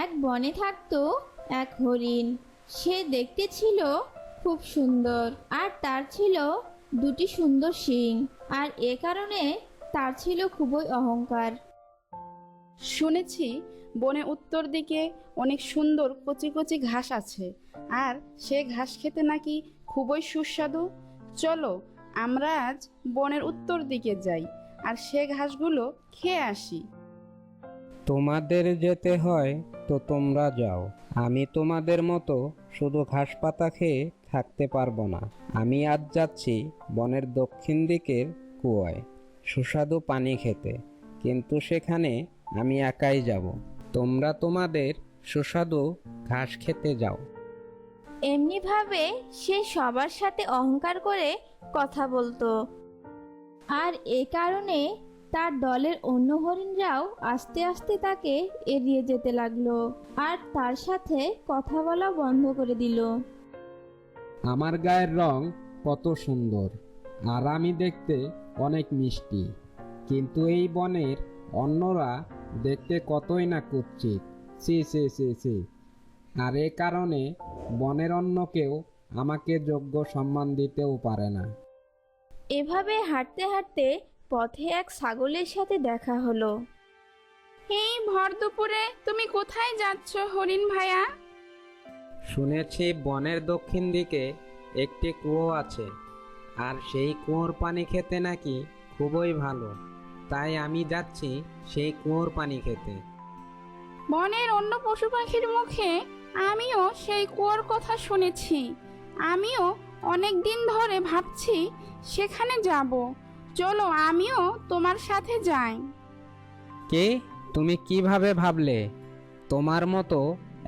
এক বনে থাকতো এক হরিণ। সে দেখতে ছিল খুব সুন্দর, আর তার ছিল দুটি সুন্দর শিং। আর এ কারণে তার ছিল খুবই অহংকার। শুনেছি বনে উত্তর দিকে অনেক সুন্দর কচি কচি ঘাস আছে, আর সে ঘাস খেতে নাকি খুবই সুস্বাদু। চলো আমরা আজ বনের উত্তর দিকে যাই আর সে ঘাসগুলো খেয়ে আসি। তোমাদের যেতে হয় তো তোমরা যাও, আমি তোমাদের মতো শুধু ঘাস পাতা খেয়ে থাকতে পারবো না। আমি আজ যাচ্ছি বনের দক্ষিণ দিকের কুয়ায় সুস্বাদু পানি খেতে, কিন্তু সেখানে আমি একাই যাব। তোমরা তোমাদের সুস্বাদু ঘাস খেতে যাও। এমনিভাবে সে সবার সাথে অহংকার করে কথা বলতো, আর এ কারণে তার দলের অন্য হরিণরাও আস্তে আস্তে তাকে এড়িয়ে যেতে লাগলো, আর তার সাথে কথা বলা বন্ধ করে দিল। আমার গায়ের রং কত সুন্দর, আর আমি দেখতে অনেক মিষ্টি, কিন্তু এই বনের অন্যরা দেখতে কতই না কুৎসিত। সি সি সি সি। আর এ কারণে বনের অন্য কেউ আমাকে যোগ্য সম্মান দিতেও পারে না। এভাবে হাঁটতে হাঁটতে পথে এক ছাগলের সাথে দেখা হলো। এই ভর দুপুরে তুমি কোথায় যাচ্ছ হরিণ ভাইয়া? শুনেছি বনের দক্ষিণ দিকে একটি কুয়ো আছে, আর সেই কুয়োর পানি খেতে নাকি খুবই ভালো। তাই আমি যাচ্ছি সেই কুয়োর পানি খেতে। বনের অন্য পশু পাখির মুখে আমিও সেই কুয়োর কথা শুনেছি। আমিও অনেক দিন ধরে ভাবছি সেখানে যাব। চলো আমিও তোমার সাথে যাই। কে? তুমি কিভাবে ভাবলে তোমার মতো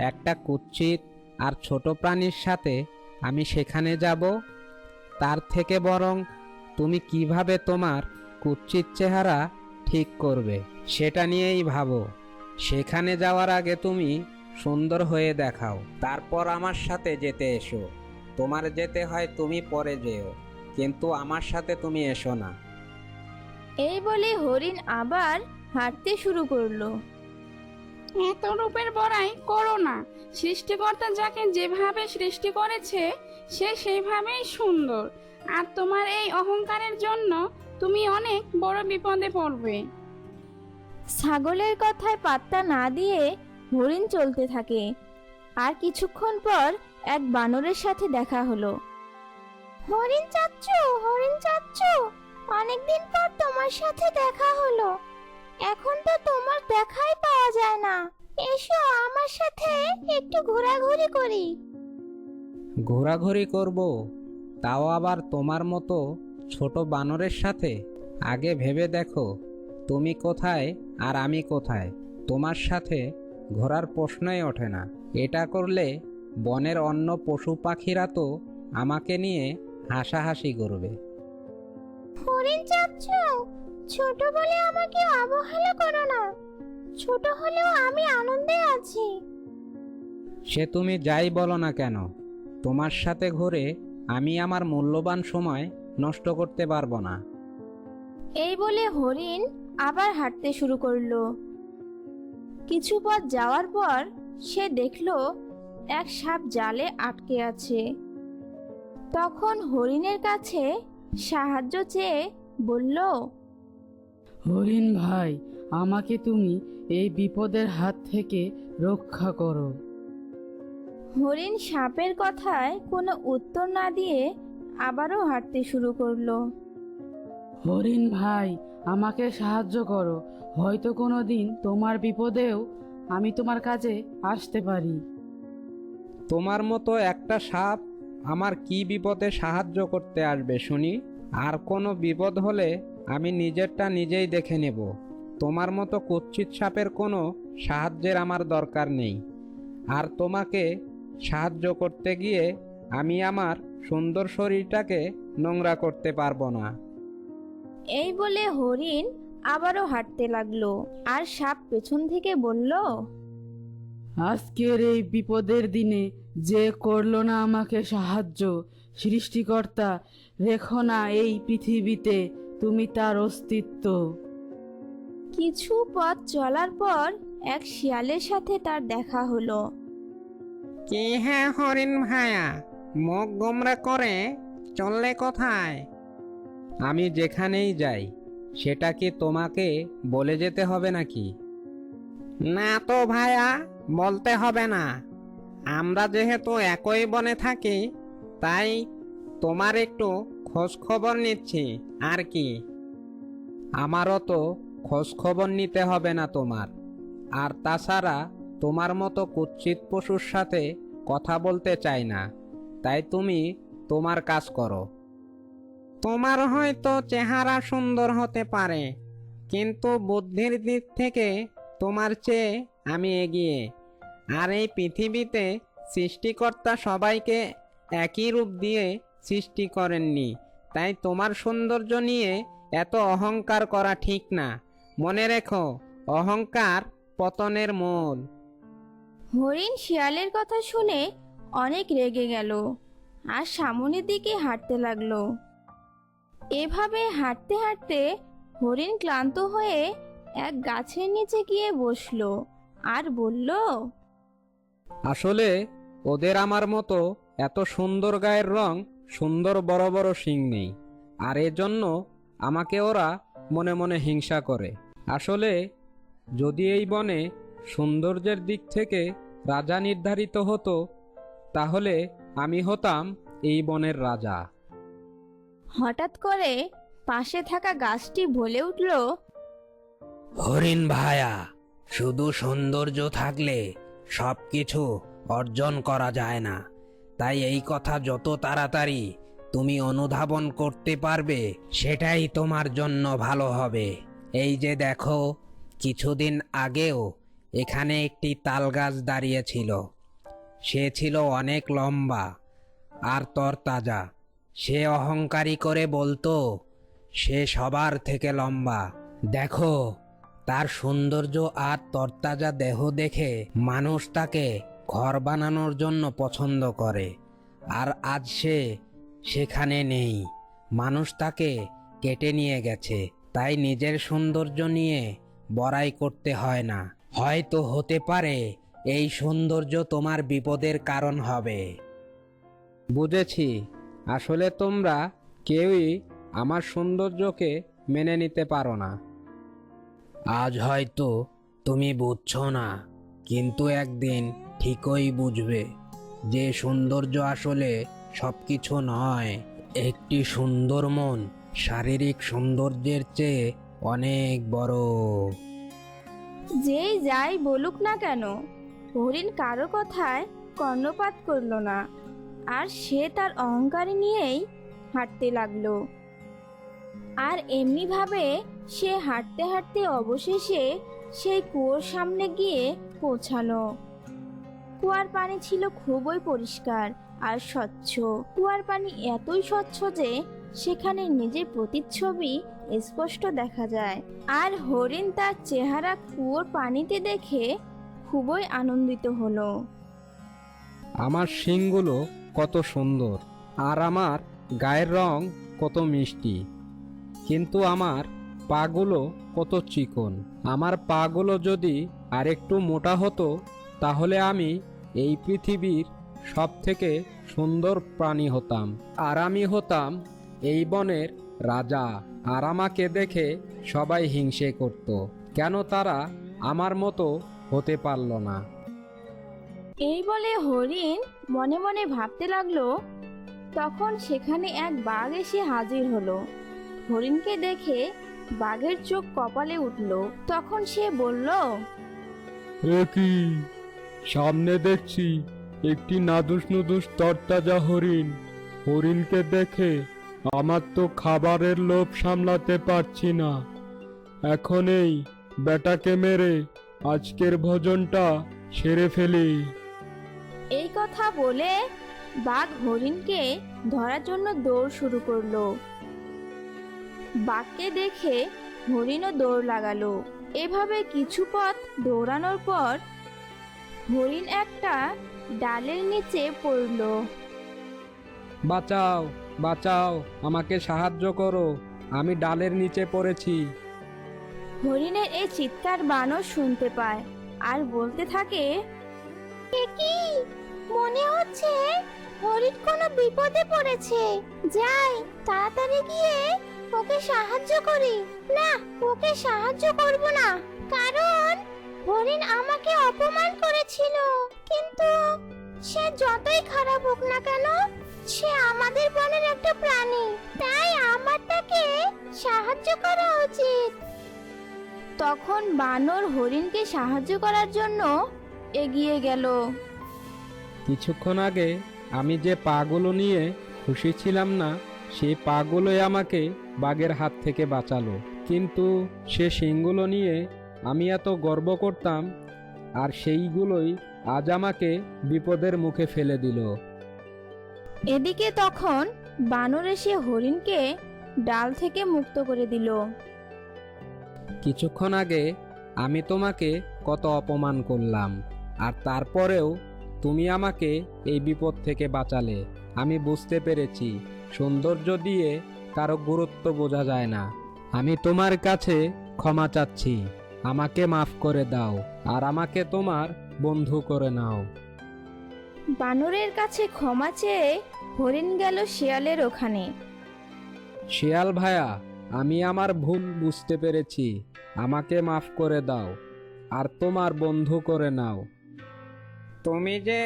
একটা কুৎসিত আর ছোট প্রাণীর সাথে আমি সেখানে যাব? তার থেকে বরং তুমি কিভাবে তোমার কুৎসিত চেহারা ঠিক করবে সেটা নিয়েই ভাবো। সেখানে যাওয়ার আগে তুমি সুন্দর হয়ে দেখাও, তারপর আমার সাথে যেতে এসো। তোমার যেতে হয় তুমি পরে যেও, কিন্তু আমার সাথে তুমি এসো না। এই বলে হরিণ আবার হাঁটতে শুরু করলো। এত রূপের বড়াই করো না। সৃষ্টিকর্তা যাকে যেভাবে সৃষ্টি করেছে সে সেইভাবেই সুন্দর, আর তোমার এই অহংকারের জন্য তুমি অনেক বড় বিপদে পড়বে। ছাগলের কথায় পাত্তা না দিয়ে হরিণ চলতে থাকে। আর কিছুক্ষণ পর এক বানরের সাথে দেখা হলো। হরিণ চাচ্চু, হরিণ চাচ্চু, অনেকদিন পর তোমার সাথে দেখা হলো। এখন তো তোমার দেখাই পাওয়া যায় না। এসো আমার সাথে একটু ঘোরাঘুরি করি। ঘোরাঘুরি করব? তাও আবার তোমার মতো ছোট বানরের সাথে? আগে ভেবে দেখো তুমি কোথায় আর আমি কোথায়। তোমার সাথে ঘোরার প্রশ্নই ওঠে না। এটা করলে বনের অন্য পশু পাখিরা তো আমাকে নিয়ে হাসাহাসি করবে। হরিণ চাচ্চু, ছোট বলে আমাকে অবহেলা করো না। ছোট হলেও আমি আনন্দে আছি। সে তুমি যাই বলো না কেন, তোমার সাথে ঘুরে আমি আমার মূল্যবান সময় নষ্ট করতে পারবো না। এই বলে হরিণ আবার হাঁটতে শুরু করলো। কিছু পথ যাওয়ার পর সে দেখলো এক সাপ জালে আটকে আছে। তখন হরিণের কাছে সাহায্য চেয়ে বলল, হরিণ ভাই, আমাকে তুমি এই বিপদের হাত থেকে রক্ষা করো। হরিণ সাপের কথায় কোনো উত্তর না দিয়ে আবারও হাঁটতে শুরু করলো। হরিণ ভাই, আমাকে সাহায্য করো। হয়তো কোনো দিন তোমার বিপদেও আমি তোমার কাছে আসতে পারি। তোমার মতো একটা সাপ আমার কি বিপদে সাহায্য করতে আসবে শুনি? আর কোনো বিপদ হলে আমি নিজেরটা নিজেই দেখে নেব। তোমার মতো কুৎসিত সাপের কোনো সাহায্যের আমার দরকার নেই। আর তোমাকে সাহায্য করতে গিয়ে আমি আমার সুন্দর শরীরটাকে নোংরা করতে পারবো না। এই বলে হরিণ আবারও হাঁটতে লাগলো। আর সাপ পেছন থেকে বলল, আজকের এই বিপদের দিনে যে করলো না আমাকে সাহায্য, সৃষ্টিকর্তা রেখো না এই পৃথিবীতে তুমি তার অস্তিত্ব। কিছু পথ চলার পর এক শিয়ালের সাথে তার দেখা হলো। কি হ্যাঁ হরিণ ভায়া, মুখ গোমরা করে চললে কোথায়? আমি যেখানেই যাই সেটা কি তোমাকে বলে যেতে হবে নাকি? না তো ভায়া, বলতে হবে না। আমরা যেহেতু একই বনে থাকি তাই তোমার একটু খোঁজ খবর নিচ্ছি আর কি। আমারও তো খোঁজ খবর নিতে হবে না তোমার। আর তাছাড়া তোমার মতো কুৎসিত পশুর সাথে কথা বলতে চাই না, তাই তুমি তোমার কাজ করো। তোমার হয়তো চেহারা সুন্দর হতে পারে, কিন্তু বুদ্ধির দিক থেকে তোমার চেয়ে আমি এগিয়ে। আর এই পৃথিবীতে সৃষ্টিকর্তা সবাইকে একই রূপ দিয়ে সৃষ্টি করেননি, তাই তোমার সৌন্দর্য নিয়ে এত অহংকার করা ঠিক না। মনে রেখো, অহংকার পতনের মূল। হরিণ শিয়ালের কথা শুনে অনেক রেগে গেল আর সামনের দিকে হাঁটতে লাগলো। এভাবে হাঁটতে হাঁটতে হরিণ ক্লান্ত হয়ে এক গাছের নিচে গিয়ে বসলো আর বলল, আসলে ওদের আমার মতো এত সুন্দর গায়ের রং, সুন্দর বড় বড় শিং নেই, আর এজন্য আমাকে ওরা মনে মনে হিংসা করে। আসলে যদি এই বনে সৌন্দর্যের দিক থেকে রাজা নির্ধারিত হতো তাহলে আমি হতাম এই বনের রাজা। হঠাৎ করে পাশে থাকা গাছটি বলে উঠল, হরিণ ভায়া, শুধু সৌন্দর্য থাকলে সবকিছু অর্জন করা যায় না। তাই এই কথা যত তাড়াতাড়ি তুমি অনুধাবন করতে পারবে সেটাই তোমার জন্য ভালো হবে। এই যে দেখো, কিছুদিন আগেও এখানে একটি তাল গাছ দাঁড়িয়েছিল। সে ছিল অনেক লম্বা আর তরতাজা। সে অহংকারী করে বলতো সে সবার থেকে লম্বা। দেখো, তার সৌন্দর্য আর তরতাজা দেহ দেখে মানুষ তাকে ঘর বানানোর জন্য পছন্দ করে। আর আজ সে সেখানে নেই, মানুষ তাকে কেটে নিয়ে গেছে। তাই নিজের সৌন্দর্য নিয়ে বড়াই করতে হয় না। হয়তো হতে পারে এই সৌন্দর্য তোমার বিপদের কারণ হবে। বুঝেছি, আসলে তোমরা কেউই আমার সৌন্দর্যকে মেনে নিতে পারো না। আজ হয়তো তুমি বুঝছো না, কিন্তু একদিন ঠিকই বুঝবে যে সৌন্দর্য আসলে সবকিছু নয়। একটি সুন্দর মন শারীরিক সৌন্দর্যের চেয়ে অনেক বড়। যেই যাই বলুক না কেন, হরিণ কারো কথায় কর্ণপাত করল না আর সে তার অহংকার নিয়েই হাঁটতে লাগলো। আর এমনিভাবে সে হাঁটতে হাঁটতে অবশেষে সেই কুয়োর সামনে গিয়ে পৌঁছালো। কুয়ার পানি ছিল খুবই পরিষ্কার আর স্বচ্ছ। কুয়ার পানি এতই স্বচ্ছ যে সেখানে নিজের প্রতিচ্ছবি স্পষ্ট দেখা যায়। আর হরিণ তার চেহারা কুয়োর পানিতে দেখে খুবই আনন্দিত হলো। আমার শিংগুলো কত সুন্দর আর আমার গায়ের রং কত মিষ্টি, কিন্তু আমার পাগুলো কত চিকন। আমার পাগুলো যদি আরেকটু মোটা হতো তাহলে আমি এই পৃথিবীর সব থেকে সুন্দর প্রাণী হতাম, আর আমি হতাম এই বনের রাজা। আর আমাকে দেখে সবাই হিংসে করত, কেন তারা আমার মতো হতে পারল না। এই বলে হরিণ মনে মনে ভাবতে লাগলো। তখন সেখানে এক বাঘ এসে হাজির হলো। হরিণকে দেখে বাঘের চোখ কপালে উঠল। তখন সে বলল, এ কি, সামনে দেখছি একটি নাদুস নুদুস তরতাজা হরিণ। হরিণকে দেখে আমার তো খাবারের লোভ সামলাতে পারছি না। এখন এই বেটাকে মেরে আজকের ভোজনটা সেরে ফেলি। এই কথা বলে বাঘ হরিণকে ধরার জন্য দৌড় শুরু করলো। বাঘকে দেখে হরিণও দৌড় লাগালো। এভাবে কিছু পথ দৌড়ানোর পর হরিণ একটা ডালের নিচে পড়ল। বাঁচাও, বাঁচাও, আমাকে সাহায্য করো, আমি ডালের নিচে পড়েছি। হরিণের এই চিৎকার বানর শুনতে পায় আর বলতে থাকে, কি মনে হচ্ছে হরিণ কোনো বিপদে পড়েছে। যাই তাড়াতাড়ি গিয়ে ওকে সাহায্য করি। না, ওকে সাহায্য করব না, কারণ হরিণ আমাকে অপমান করেছিল। কিন্তু সে যতই খারাপ হোক না কেন, সে আমাদের বনের একটা প্রাণী, তাই আমার তাকে সাহায্য করা উচিত। তখন বানর হরিণকে সাহায্য করার জন্য এগিয়ে গেল। কিছুক্ষণ আগে আমি যে পাগুলো নিয়ে খুশি ছিলাম না, সেই পাগুলোই আমাকে বাঘের হাত থেকে বাঁচালো। কিন্তু সে শিংগুলো নিয়ে আমি এত গর্ব করতাম, আর সেইগুলোই আজ আমাকে বিপদের মুখে ফেলে দিল। এদিকে তখন বানর এসে হরিণকে ডাল থেকে মুক্ত করে দিল। কিছুক্ষণ আগে আমি তোমাকে কত অপমান করলাম, আর তারপরেও তুমি আমাকে এই বিপদ থেকে বাঁচালে। আমি বুঝতে পেরেছি সৌন্দর্য দিয়ে কারো গুরুত্ব বোঝা যায় না। আমি তোমার কাছে ক্ষমা চাচ্ছি, আমাকে মাফ করে দাও আর আমাকে তোমার বন্ধু করে নাও। বানরের কাছে ক্ষমা চেয়ে হরিণ গেল শিয়ালের ওখানে। শিয়াল ভাইয়া, আমি আমার ভুল বুঝতে পেরেছি, আমাকে মাফ করে দাও আর তোমার বন্ধু করে নাও। তুমি যে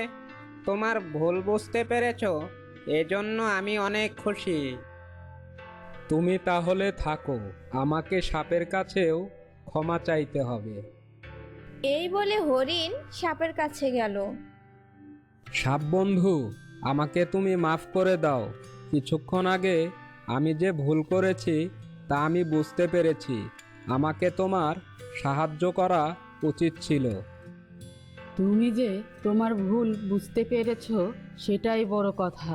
তোমার ভুল বুঝতে পেরেছো, এজন্য আমি অনেক খুশি। তুমি তাহলে থাকো, আমাকে সাপের কাছেও ক্ষমা চাইতে হবে। এই বলে হরিণ সাপের কাছে গেল। সাপ বন্ধু, আমাকে তুমি মাফ করে দাও। কিছুক্ষণ আগে আমি যে ভুল করেছি তা আমি বুঝতে পেরেছি। আমাকে তোমার সাহায্য করা উচিত ছিল। তুমি যে তোমার ভুল বুঝতে পেরেছো সেটাই বড় কথা।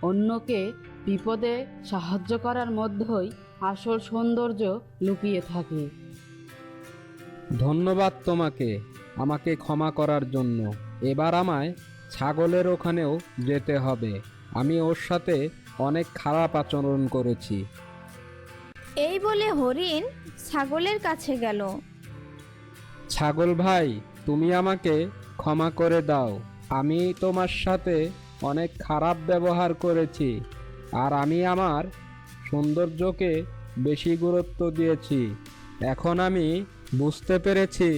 অন্যকে বিপদে সাহায্য করার মধ্যেই আসল সৌন্দর্য লুকিয়ে থাকে। ধন্যবাদ তোমাকে আমাকে ক্ষমা করার জন্য। এবার আমায় ছাগলের ওখানেও যেতে হবে। আমি ওর সাথে অনেক খারাপ আচরণ করেছি। এই বলে হরিণ ছাগলের কাছে গেল। ছাগল ভাই, তুমি আমাকে ক্ষমা করে দাও। আমি তোমার সাথে অনেক খারাপ ব্যবহার করেছি, আর আমি আমার সৌন্দর্যকে বেশি গুরুত্ব দিয়েছি। এখন আমি বুঝতে পেরেছি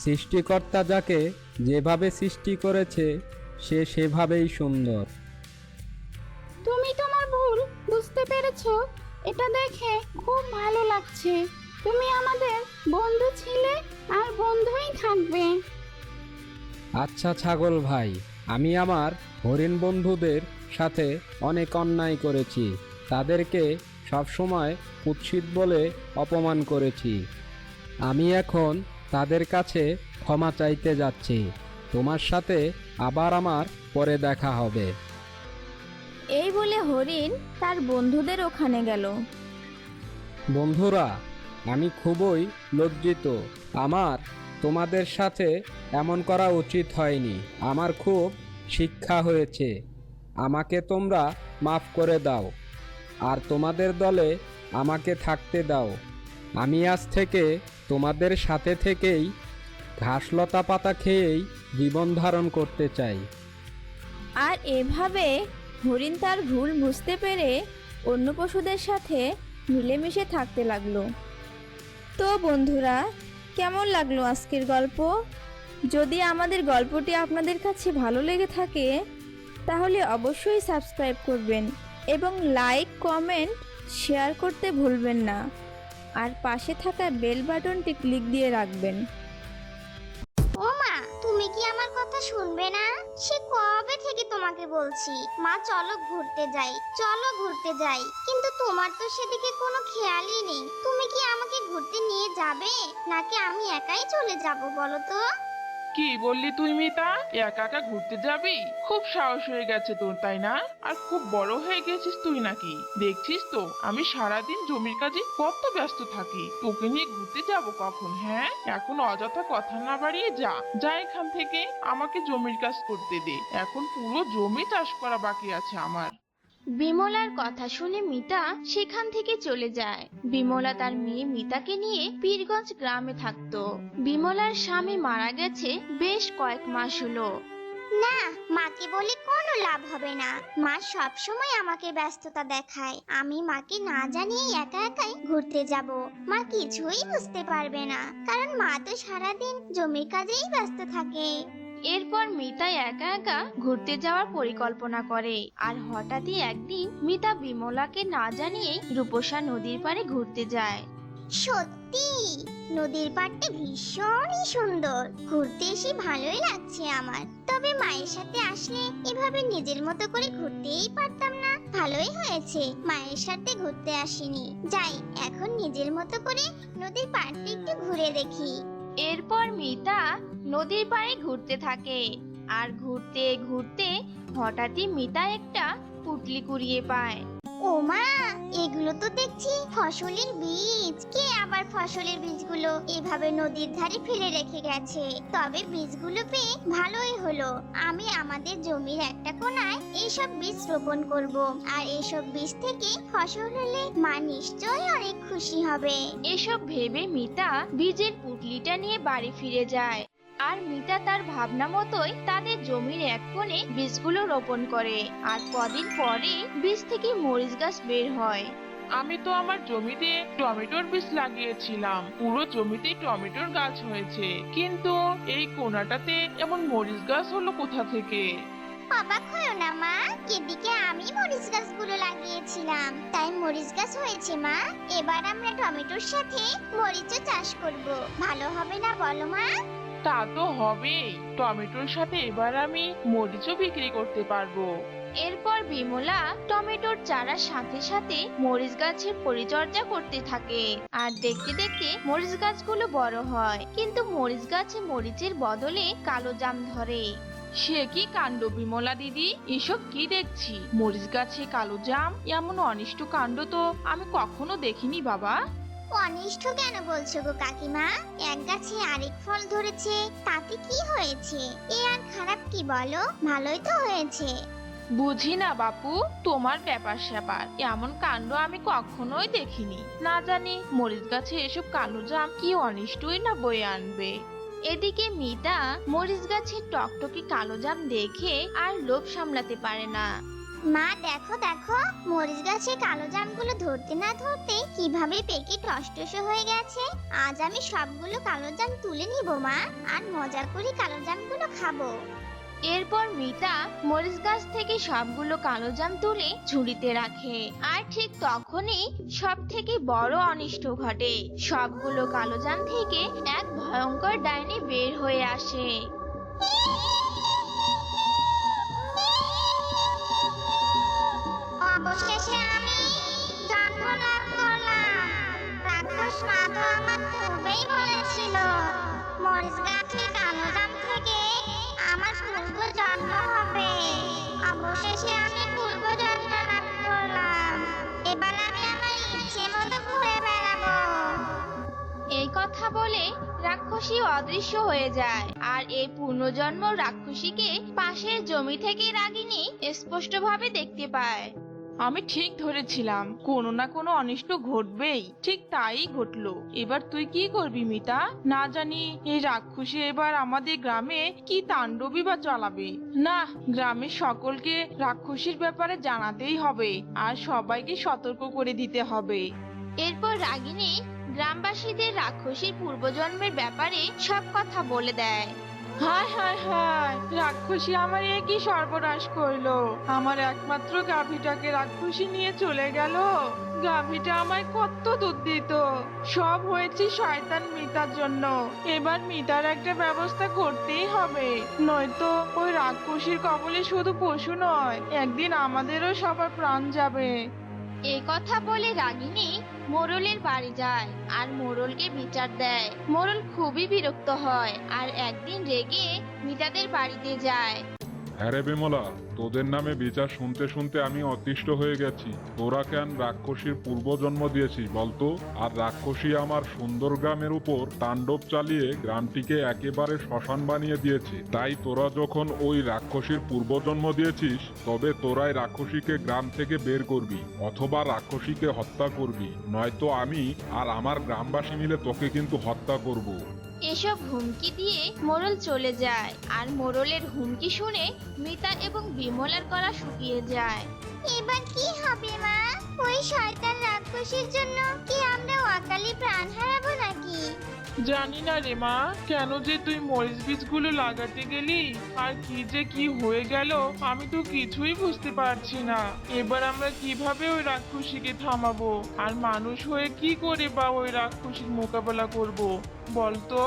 সৃষ্টিকর্তা যাকে যেভাবে সৃষ্টি করেছে সে সেভাবেই সুন্দর। তুমি তোমার ভুল বুঝতে পেরেছো, এটা দেখে খুব ভালো লাগছে। তুমি আমাদের বন্ধু ছিলে আর বন্ধুই থাকবে। আচ্ছা ছাগল ভাই, আমি আমার হরিণ বন্ধুদের সাথে অনেক অন্যায় করেছি। তাদেরকে সবসময় কুৎসিত বলে অপমান করেছি। আমি এখন তাদের কাছে ক্ষমা চাইতে যাচ্ছি। তোমার সাথে আবার আমার পরে দেখা হবে। এই বলে হরিণ তার বন্ধুদের ওখানে গেল। বন্ধুরা, আমি খুবই লজ্জিত। আমার তোমাদের সাথে এমন করা উচিত হয়নি। আমার খুব শিক্ষা হয়েছে। আমাকে তোমরা মাফ করে দাও আর তোমাদের দলে আমাকে থাকতে দাও। আমি আজ থেকে তোমাদের সাথে থেকেই ঘাসলতা পাতা খেয়েই জীবন ধারণ করতে চাই। আর এভাবে হরিণ তার ভুল বুঝতে পেরে অন্য পশুদের সাথে মিলেমিশে থাকতে লাগলো। তো বন্ধুরা, কেমন লাগলো আজকের গল্প? যদি আমাদের গল্পটি আপনাদের কাছে ভালো লেগে থাকে তাহলে অবশ্যই সাবস্ক্রাইব করবেন এবং লাইক, কমেন্ট, শেয়ার করতে ভুলবেন না। আর পাশে থাকা বেল বাটনটি ক্লিক দিয়ে রাখবেন। ও মা, তুমি কি আমার কথা শুনবে না? সে কবে থেকে তোমাকে বলছি, মা চলো ঘুরতে যাই, চলো ঘুরতে যাই, কিন্তু তোমার তো সেদিকে কোনো খেয়ালই নেই। তুমি কি আমাকে ঘুরতে নিয়ে যাবে নাকি আমি একাই চলে যাব বলো তো? কি বললি তুই মিতা? একা একা ঘুরতে যাবি? খুব সাহস হয়ে গেছে তোর, তাই না? আর খুব বড় হয়ে গেছিস তুই নাকি? দেখছিস তো আমি সারাদিন জমির কাজে কত ব্যস্ত থাকি। তোকে নিয়ে ঘুরতে যাব কখন? হ্যাঁ, এখন অযথা কথা না বাড়িয়ে যা যা এখান থেকে। আমাকে জমির কাজ করতে দে, এখন পুরো জমি চাষ করা বাকি আছে আমার। বিমলার কথা শুনে মিতা সেখান থেকে চলে যায়। বিমলা তার মেয়ে মিতাকে নিয়ে পীরগঞ্জ গ্রামে থাকতো। বিমলার স্বামী মারা গেছে বেশ কয়েক মাস হলো। না, মাকে বলে কোনো লাভ হবে না। মা সব সময় আমাকে ব্যস্ততা দেখায়। আমি মাকে না জানিয়ে একা একাই ঘুরতে যাব। মা কিছুই বুঝতে পারবে না, কারণ মা তো সারাদিন জমির কাজেই ব্যস্ত থাকে। এরপর মিতা একা একা ঘুরতে যাওয়ার পরিকল্পনা করে। আর হঠাৎই একদিন মিতা বিমলাকে না জানিয়ে রূপসা নদীর পাড়ে ঘুরতে যায়। সত্যি নদীর পাড়টা ভীষণই সুন্দর। ঘুরতে এসে ভালোই লাগছে আমার। তবে মায়ের সাথে আসলে এভাবে নিজের মতো করে ঘুরতেই পারতাম না। ভালোই হয়েছে মায়ের সাথে ঘুরতে আসিনি। যাই, এখন নিজের মতো করে নদীর পাড়টা একটু ঘুরে দেখি। এরপর মিতা নদীর পাড়ে ঘুরতে থাকে। আর ঘুরতে ঘুরতে হঠাৎই মিতা একটা পুঁটলি কুড়িয়ে পায়। ও মা, এগুলো তো দেখছি ফসলের বীজ। কে আবার ফসলের বীজগুলো এভাবে নদীর ধারে ফেলে রেখে গেছে? তবে বীজগুলো পেয়ে ভালোই হলো। আমি আমাদের জমির একটা কোণায় এইসব বীজ রোপণ করব। আর এইসব বীজ থেকে ফসল হলে মা নিশ্চয়ই অনেক খুশি হবে। এসব ভেবে মিতা বীজের পুঁটলিটা নিয়ে বাড়ি ফিরে যায়। আর মিতা তার ভাবনা মতোই তাদের জমির এক কোণে বীজগুলো রোপণ করে। আর কদিন পরে বীজ থেকে মরিচ গাছ বের হয়। আমি তো আমার জমিতে টমেটোর বীজ লাগিয়েছিলাম, পুরো জমিতে টমেটোর গাছ হয়েছে, কিন্তু এই কোনাটাতে এমন মরিচ গাছ হলো কোথা থেকে? অবাক হয়ো না মা, এদিকে আমি মরিচ গাছগুলো লাগিয়েছিলাম, তাই মরিচ গাছ হয়েছে মা। এবার আমরা টমেটোর সাথে মরিচও চাষ করব। ভালো হবে না বলো মা? তা তো হবেই, টমেটোর সাথে এবার আমি মরিচও বিক্রি করতে পারবো। এরপর বিমলা টমেটোর চারার সাথে সাথে মরিচ গাছের পরিচর্যা করতে থাকে। আর দেখতে দেখতে মরিচ গাছগুলো বড় হয়, কিন্তু মরিচ গাছে মরিচের বদলে কালো জাম ধরে। সে কি কাণ্ড বিমলা দিদি, এসব কি দেখছি? মরিচ গাছে কালো জাম, এমন অনিষ্ট কাণ্ড তো আমি কখনো দেখিনি বাবা। অনিষ্ট কেন বলছো গো কাকিমা? এক গাছে আরেক ফল ধরেছে, তাতে কি হয়েছে? এ আর খারাপ কি বলো? ভালোই তো হয়েছে। বুঝি না বাপু, তোমার ব্যাপার স্যাপার, এমন কাণ্ড আমি কখনোই দেখিনি। না জানি মরিচ গাছে এসব কালো জাম কি অনিষ্টই না বয়ে আনবে। এদিকে মিতা মরিচ গাছের টকটকে কালো জাম দেখে আর লোভ সামলাতে পারে না। মা দেখো দেখো, মরিচ গাছে কালো জামগুলো ধরতে না ধরতে কিভাবে পেকে টসটসে হয়ে গেছে। আজ আমি সবগুলো কালো জাম তুলে নিব মা, আর মজা করে কালো জামগুলো খাবো। এরপর মিতা মরিচ গাছ থেকে সবগুলো কালো জাম তুলে ঝুড়িতে রাখে। আর ঠিক তখনই সব থেকে বড় অনিষ্ট ঘটে। সবগুলো কালো জাম থেকে এক ভয়ঙ্কর ডাইনি বের হয়ে আসে। অবশেষে আমি জন্ম লাভ করলাম। রাক্ষস মা তো আমার পূর্বেই বলেছিল মরিচ গাছে কালো জাম থেকে আমার পূর্ব জন্ম হবে। অবশেষে আমি পূর্ব জন্ম লাভ করলাম। এবার আমি আমার ইচ্ছে মতো ঘুরে বেড়াবো। এই কথা বলে রাক্ষসী অদৃশ্য হয়ে যায়। আর এই পুনর্জন্ম রাক্ষসীকে পাশের জমি থেকে রাগিনী স্পষ্টভাবে দেখতে পায়। আমি ঠিক ধরেছিলাম কোনো না কোনো অনিষ্ট ঘটবেই, ঠিক তাই ঘটলো। এবার তুই কি করবি মিতা? না জানি এই রাক্ষসী এবার আমাদের গ্রামে কি তাণ্ডবই বা চালাবে। না, গ্রামের সকলকে রাক্ষসীর ব্যাপারে জানাতেই হবে, আর সবাইকে সতর্ক করে দিতে হবে। এরপর রাগিনী গ্রামবাসীদের রাক্ষসীর পূর্বজন্মের ব্যাপারে সব কথা বলে দেয়। হায় হায় হায়, রাক্ষসী আমার এ কি সর্বনাশ করলো! আমার একমাত্র গাভীটাকে রাক্ষসী নিয়ে চলে গেল। গাভীটা আমায় কত দুধ দিত। সব হয়েছে শয়তান মিতার জন্য। এবার মিতার একটা ব্যবস্থা করতেই হবে, নয়তো ওই রাক্ষসীর কবলে শুধু পশু নয়, একদিন আমাদেরও সবার প্রাণ যাবে। এই কথা বলে রাগিনী মোড়লের বাড়ি যায় আর মোড়লকে বিচার দেয়। মোড়ল খুবই বিরক্ত হয় আর একদিন রেগে মিতাদের বাড়িতে যায়। হ্যাঁ রে বিমলা, তোদের নামে বিচার শুনতে শুনতে আমি অতিষ্ঠ হয়ে গেছি। তোরা কেন রাক্ষসীর পূর্বজন্ম দিয়েছিস বলতো? আর রাক্ষসী আমার সুন্দর গ্রামের উপর তাণ্ডব চালিয়ে গ্রামটিকে একেবারে শ্মশান বানিয়ে দিয়েছে। তাই তোরা যখন ওই রাক্ষসীর পূর্বজন্ম দিয়েছিস, তবে তোরাই রাক্ষসীকে গ্রাম থেকে বের করবি অথবা রাক্ষসীকে হত্যা করবি, নয়তো আমি আর আমার গ্রামবাসী মিলে তোকে কিন্তু হত্যা করব। এসব হুমকি দিয়ে মোড়ল চলে যায় আর মোড়লের হুমকি শুনে মিতা এবং বিমলার গলা শুকিয়ে যায়। এবার কি হবে মা? ওই শয়তান রাক্ষসীর জন্য কি আমরা অকালে প্রাণ হারাবো নাকি? জানি না রে মা, কেন যে তুই মরিচ বীজগুলো লাগাতে গেলি আর কি হয়ে গেল আমি তো কিছুই বুঝতে পারছি না। এবার আমরা কিভাবে ওই রাক্ষসীকে থামাবো আর মানুষ হয়ে কি করে বা ওই রাক্ষসীর মোকাবেলা করব বলতো?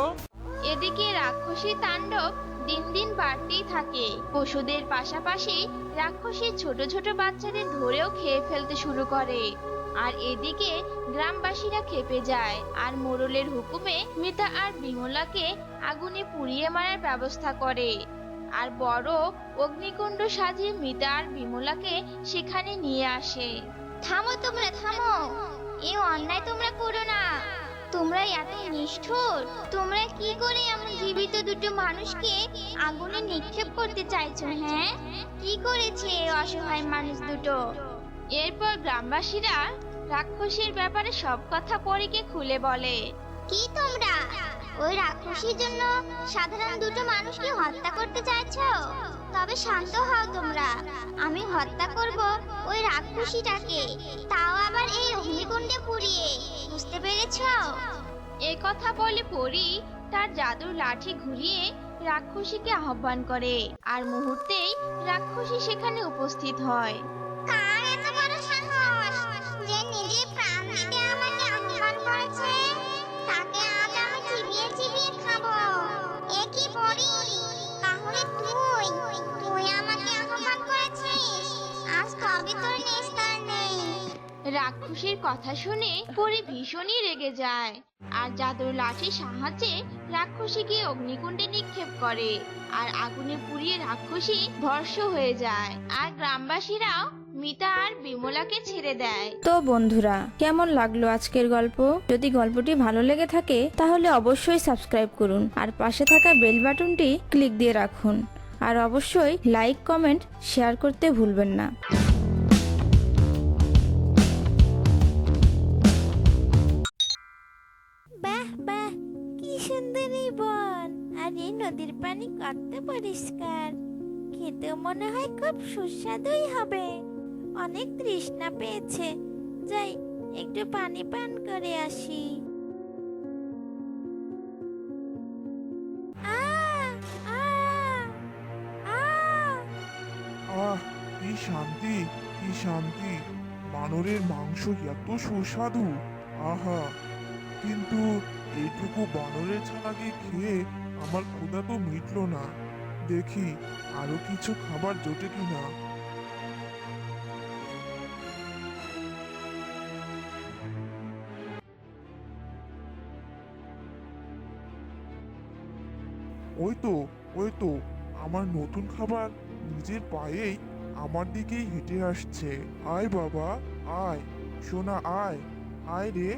এদিকে রাক্ষসী তাণ্ডব দিন দিন বাড়তেই থাকে। পশুদের পাশাপাশি রাক্ষসী ছোট ছোট বাচ্চাদের ধরেও খেয়ে ফেলতে শুরু করে। আর এদিকে গ্রামবাসীরা ক্ষেপে যায় আর মোড়লের হুকুমে মিতা আর বিমলাকে আগুনে পুড়িয়ে মারার ব্যবস্থা করে আর বড় অগ্নিকুণ্ড সাজিয়ে মিতা আর বিমলাকে সেখানে নিয়ে আসে। থামো তোমরা, থামো! এই অন্যায় তোমরা করো না। তোমরা এত নিষ্ঠুর! তোমরা কি করে এমন জীবিত দুটো মানুষকে আগুনে নিক্ষেপ করতে চাইছো? হ্যাঁ, কি করেছে এই অসহায় মানুষ দুটো? এরপর গ্রামবাসীরা রাক্ষসীর ব্যাপারে সব কথা পরীকে খুলে বলে। কি তোমরা ওই রাক্ষসীর জন্য সাধারণ দুটো মানুষকে হত্যা করতে চাইছো? তবে শান্ত হও তোমরা, আমি হত্যা করব ওই রাক্ষসীটাকে, তাও আবার এই অগ্নিকুণ্ডে পুড়িয়ে। বুঝতে পেরেছো? এ কথা বলে পরী তার জাদুর লাঠি ঘুরিয়ে রাক্ষসীকে আহ্বান করে আর মুহূর্তেই রাক্ষসী সেখানে উপস্থিত হয়। কার এত বড় সাহস যে নিজের প্রাণ দিতে আমাকে আহ্বান করেছে? তাকে আজ আমি চিবিয়ে চিবিয়ে খাবো। এ কি পরি? তাহলে তুই আমাকে আহ্বান করেছিস? আজ তবে তোর নিস্তার নেই। রাক্ষসীর কথা শুনে পরী ভীষণই রেগে যায় আর জাদুর লাঠির সাহায্যে রাক্ষসীকে অগ্নিকুণ্ডে নিক্ষেপ করে আর আগুনে পুড়িয়ে রাক্ষসী ভস্ম হয়ে যায় আর গ্রামবাসীরাও মিতা আর বিমলাকে ছেড়ে দেয়। তো বন্ধুরা, কেমন লাগলো আজকের গল্প? যদি গল্পটি ভালো লেগে থাকে তাহলে অবশ্যই সাবস্ক্রাইব করুন আর পাশে থাকা বেল বাটনটি ক্লিক দিয়ে রাখুন আর অবশ্যই লাইক, কমেন্ট, শেয়ার করতে ভুলবেন না। বাহ বাহ, কি সুন্দর এই বন! আর এই নদীর পানি কত পরিষ্কার। খেতে মনে হয় খুব সুস্বাদুই হবে। অনেক তৃষ্ণা পেয়েছে, যাই একটু পানি পান করে আসি। আহ আহ আহ আহ, কি শান্তি, কি শান্তি! বানরের মাংস এত সুস্বাদু! আহা! কিন্তু এইটুকু বানরের ছানাকে খেয়ে আমার ক্ষুধা তো মিটলো না। দেখি আরো কিছু খাবার জোটে কিনা। ওই তো আমার নতুন খাবার নিজের পায়েই আমার দিকেই হেঁটে আসছে। আয় বাবা, আয় সোনা, আয় আয় রে।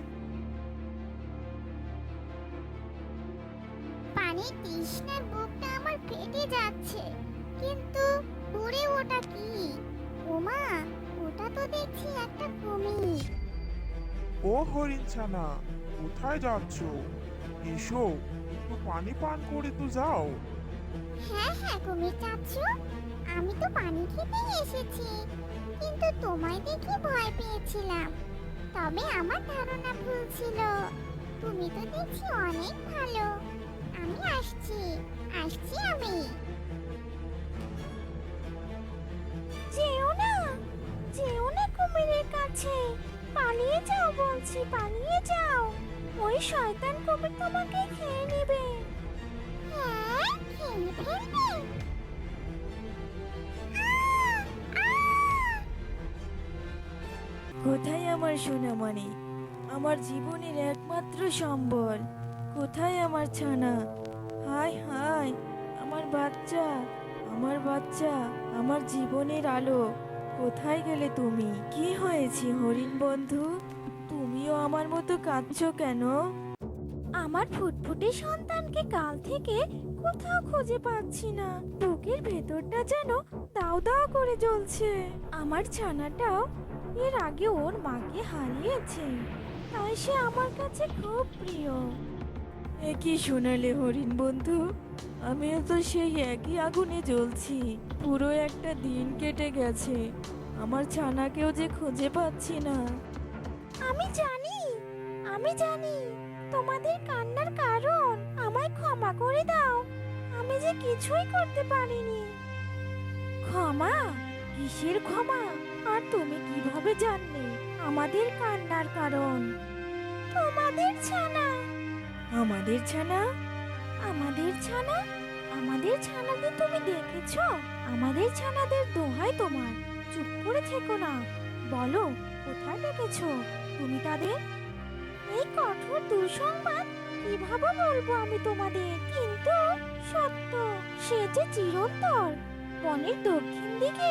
পানির তৃষ্ণার বুকটা আমার ফেটে যাচ্ছে, কিন্তু দূরে ওটা কি? ওমা, ওটা তো দেখছি একটা কুমির। ও হরিণ ছানা, কোথায় যাচ্ছ? এসো, একটু পানি পান করে তো যাও। হ্যাঁ হ্যাঁ কুমির চাচ্ছু, আমি তো পানি খেতেই এসেছি, কিন্তু তোমায় দেখে ভয় পেয়েছিলাম। তবে আমার ধারণা ভুল ছিল। তুমি তো দেখছি অনেক ভালো। আমি আসছি আমি। যেও না, যেও না কুমিরের কাছে। পালিয়ে যাও বলছি, পালিয়ে যাও। ওই শয়তান কুমির তোমাকে খেয়ে নেবে। হ্যাঁ, খেয়ে ফেলবে? কোথায় আমার সোনামণি, আমার জীবনের একমাত্র সম্বল? কোথায় আমার ছানা? হায় হায়, আমার বাচ্চা, আমার বাচ্চা, আমার জীবনের আলো, কোথায় গেলে তুমি? কি হয়েছে হরিণ বন্ধু? তুমিও আমার মতো কাঁদছো কেন? আমার ফুটফুটে সন্তানকে কাল থেকে কোথাও খুঁজে পাচ্ছি না। বুকের ভেতরটা যেন দাও দাও করে জ্বলছে। আমার ছানাটাও এর আগে ওর মাকে হারিয়েছে, তাই সে আমার কাছে খুব প্রিয়। এ কি শোনালে হরিণ বন্ধু? আমিও তো সেই একই আগুনে জ্বলছি। পুরো একটা দিন কেটে গেছে, আমার ছানাকেও যে খুঁজে পাচ্ছি না। আমি জানি তোমাদের কান্নার কারণ। আমায় ক্ষমা করে দাও, আমি যে কিছুই করতে পারিনি। ক্ষমা? কিসের ক্ষমা? আর তুমি কিভাবে জানলে আমাদের কান্নার কারণ? তোমাদের ছানা। আমাদের ছানা? আমাদের ছানা? আমাদের ছানাদের তুমি দেখেছো? আমাদের ছানাদের দোহাই তোমার, চুপ করে থেকো না। বলো, কোথায় দেখেছো তুমি তাদের? এই কঠোর দুঃসংবাদ কিভাবে বলবো আমি তোমাদের? কিন্তু সত্য, সে যে চিরন্তর। বনের দক্ষিণ দিকে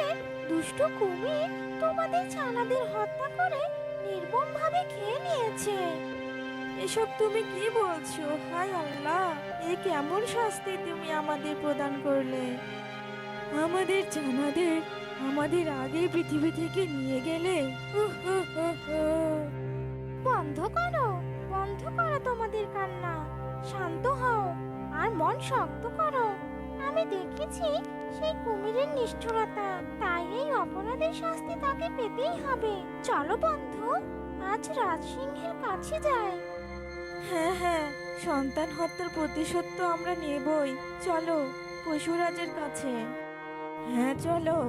দুষ্ট কুমির তোমাদের ছানাদের হত্যা করে নির্মমভাবে খেয়ে নিয়েছে। এসব তুমি কি বলছো? হায় আল্লাহ, এ কেমন শাস্তি তুমি আমাদের প্রদান করলে? আমাদের ছানাদের আমাদের আগে পৃথিবী থেকে নিয়ে গেলে। বন্ধ করো তোমাদের কান্না। শান্ত হও আর মন শক্ত করো। আমি দেখেছি সেই কুমিরের নিষ্ঠুরতা, তাই এই অপরাধের শাস্তি তাকে পেতেই হবে। চলো বন্ধু, আজ রাজসিংহের কাছে যাই। হ্যাঁ, সন্তান হত্যার প্রতিশোধ তো আমরা নেবই। চলো পশুরাজের কাছে। হ্যাঁ চলো।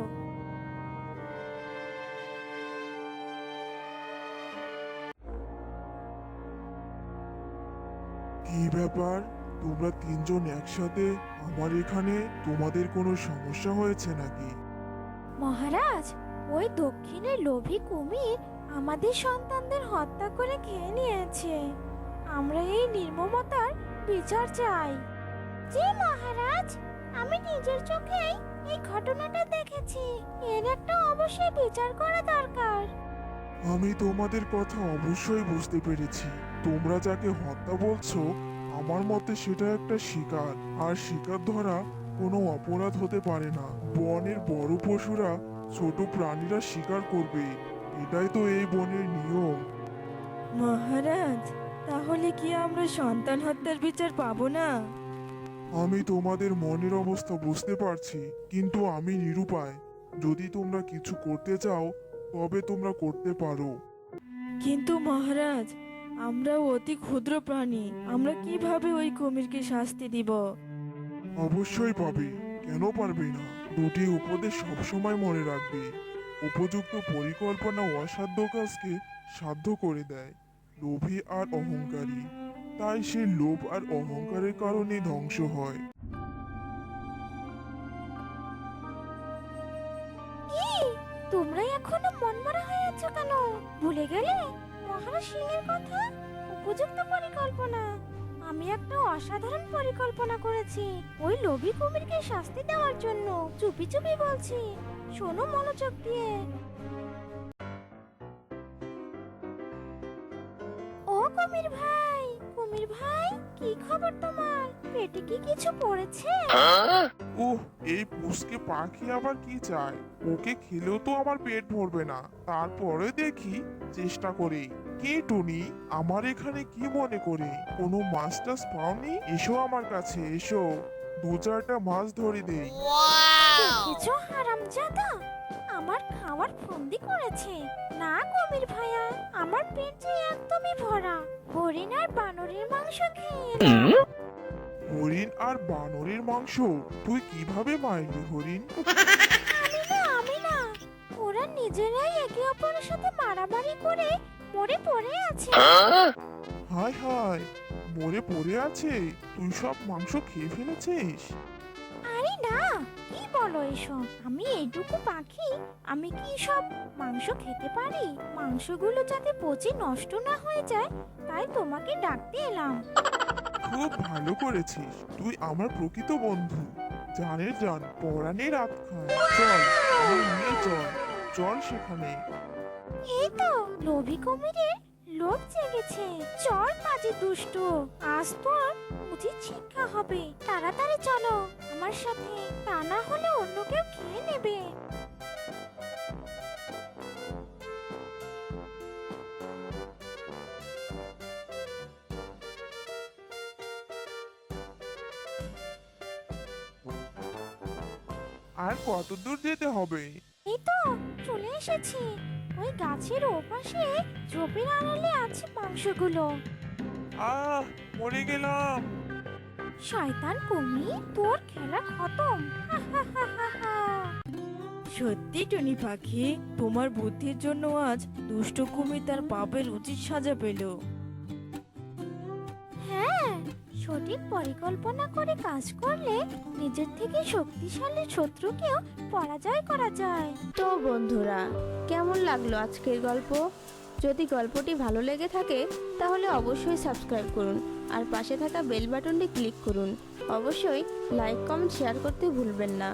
কি ব্যাপার, তোমরা তিনজন একসাথে আমার এখানে? তোমাদের কোনো সমস্যা হয়েছে নাকি? মহারাজ, ওই দক্ষিণের লোভী কুমির আমাদের সন্তানদের হত্যা করে খেয়ে নিয়েছে। আমরা এই নির্মমতার বিচার চাই। জি মহারাজ, আমি নিজের চোখেই এই ঘটনাটা দেখেছি। এর একটা অবশ্যই বিচার করা দরকার। আমি তোমাদের কথা অবশ্যই বুঝতে পেরেছি। তোমরা যাকে হত্যা বলছো, আমার মতে সেটা একটা শিকার, আর শিকার ধরা কোনো অপরাধ হতে পারে না। বনের বড় পশুরা ছোট প্রাণীরা শিকার করবে, এটাই তো এই বনের নিয়ম। মহারাজ, তাহলে কি আমরা সন্তান হত্যার বিচার পাবো না? আমি তোমাদের মনের অবস্থা বুঝতে পারছি, কিন্তু আমি নিরুপায়। যদি তোমরা কিছু করতে চাও তবে তোমরা করতে পারো। কিন্তু মহারাজ, আমরাও অতি ক্ষুদ্র প্রাণী, আমরা কিভাবে ওই কুমিরকে শাস্তি দিব? অবশ্যই পাবে, কেন পারবে না? দুটি উপদেশ সবসময় মনে রাখবে। উপযুক্ত পরিকল্পনা অসাধ্য কাজকে সাধ্য করে দেয়। লোভী আর অহংকারী, তাই সে লোভ আর অহংকারের কারণে ধ্বংস হয়। তোমরা এখনো মনমরা হয়ে আছো কেন? ভুলে গেলে মহারাজ সিংহের কথা? উপযুক্ত পরিকল্পনা। আমি একটা অসাধারণ পরিকল্পনা করেছি ওই লোভী কুমিরকে শাস্তি দেওয়ার জন্য। চুপি চুপি বলছি, শোনো মনোযোগ দিয়ে। ও কুমির ভাই, কি খবর তোমার? পেটে কি কিছু পড়েছে? উহ, এই পুষকে পাখি আবার কি চায়? ওকে খেলেও তো আমার পেট ভরবে না, তারপরে দেখি চেষ্টা করি। কে টুনি, আমার এখানে কি মনে করে? কোনো মাছ টাছ পাওনি? এসো আমার কাছে, এসো, দু চারটা মাছ ধরে দেই। দেখেছো হারামজাদা, আমার খাওয়ার ফন্দি করেছে। না কুমির ভাইয়া, আমার পেট যে একদমই ভরা। হরিণ আর বানরের মাংস খেয়ে নাও। হরিণ আর বানরের মাংস? তুই কিভাবে মারলি হরিণ? আমি না, ওরা নিজেরাই একে অপরের সাথে মারামারি করে মরে পড়ে আছে। হায় হায়, মরে পড়ে আছে? তুই সব মাংস খেয়ে ফেলেছিস? আরে না, কি বলো এসব? আমি এইটুকু পাখি, আমি কি সব মাংস খেতে পারি? মাংসগুলো যাতে পচে নষ্ট না হয়ে যায়, তাই তোমাকে ডাকতে এলাম। খুব ভালো করেছিস, তুই আমার প্রকৃত বন্ধু। জানের জান পরাণে রাত খায় চল আমার নিয়ে চল চল সেখানে। এই তো লোভী কুমিরের লোভ জেগেছে। চল মাঝে দুষ্ট, আজ তোর উচিত শিক্ষা হবে। তাড়াতাড়ি চলো আমার সাথে, তা না হলে অন্য কেউ খেয়ে নেবে। আর কত দূর যেতে হবে? এই তো চলে এসেছি। ওই গাছের ওপাশে ঝোপের আড়ালে আছে মাংসগুলো। আহ মরে গেলাম। শয়তান কুমির, তোর খেলা খতম। সত্যি টুনি পাখি, তোমার বুদ্ধির জন্য আজ দুষ্ট কুমির তার পাপের উচিত সাজা পেল। হ্যাঁ, সঠিক পরিকল্পনা করে কাজ করলে নিজের থেকে শক্তিশালী শত্রুকেও পরাজয় করা যায়। তো বন্ধুরা, কেমন লাগলো আজকের গল্প? যদি গল্পটি ভালো লেগে থাকে তাহলে অবশ্যই সাবস্ক্রাইব করুন আর পাশে থাকা বেল বাটনটি ক্লিক করুন। অবশ্যই লাইক কমেন্ট শেয়ার করতে ভুলবেন না।